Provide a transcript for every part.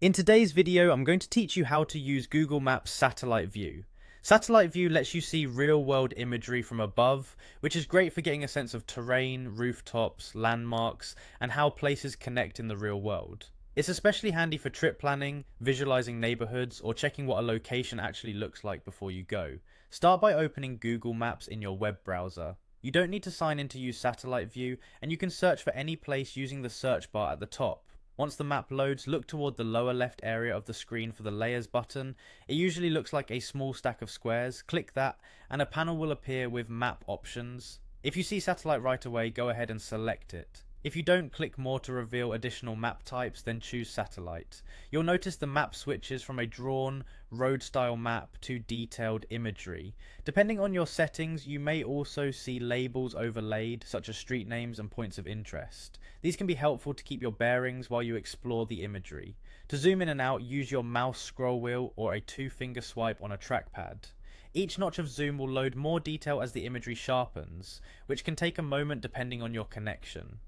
In today's video, I'm going to teach you how to use Google Maps Satellite View. Satellite View lets you see real-world imagery from above, which is great for getting a sense of terrain, rooftops, landmarks, and how places connect in the real world. It's especially handy for trip planning, visualizing neighborhoods, or checking what a location actually looks like before you go. Start by opening Google Maps in your web browser. You don't need to sign in to use Satellite View, and you can search for any place using the search bar at the top. Once the map loads, look toward the lower left area of the screen for the Layers button. It usually looks like a small stack of squares. Click that, and a panel will appear with map options. If you see satellite right away, go ahead and select it. If you don't, click more to reveal additional map types, then choose satellite. You'll notice the map switches from a drawn, road-style map to detailed imagery. Depending on your settings, you may also see labels overlaid, such as street names and points of interest. These can be helpful to keep your bearings while you explore the imagery. To zoom in and out, use your mouse scroll wheel or a two-finger swipe on a trackpad. Each notch of zoom will load more detail as the imagery sharpens, which can take a moment depending on your connection.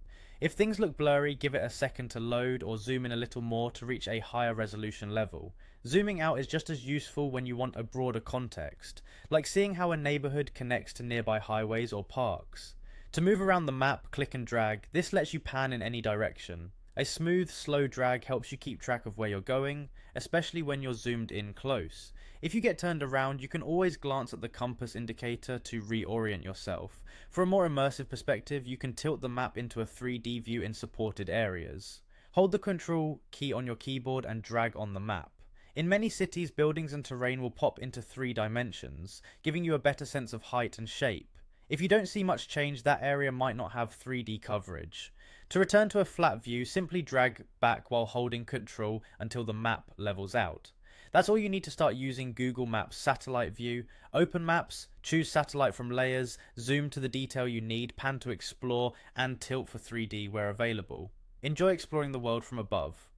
If things look blurry, give it a second to load or zoom in a little more to reach a higher resolution level. Zooming out is just as useful when you want a broader context, like seeing how a neighborhood connects to nearby highways or parks. To move around the map, click and drag. This lets you pan in any direction. A smooth, slow drag helps you keep track of where you're going, especially when you're zoomed in close. If you get turned around, you can always glance at the compass indicator to reorient yourself. For a more immersive perspective, you can tilt the map into a 3D view in supported areas. Hold the Control key on your keyboard and drag on the map. In many cities, buildings and terrain will pop into 3 dimensions, giving you a better sense of height and shape. If you don't see much change, that area might not have 3D coverage. To return to a flat view, simply drag back while holding Control until the map levels out. That's all you need to start using Google Maps Satellite View. Open Maps, choose Satellite from Layers, zoom to the detail you need, pan to explore, and tilt for 3D where available. Enjoy exploring the world from above.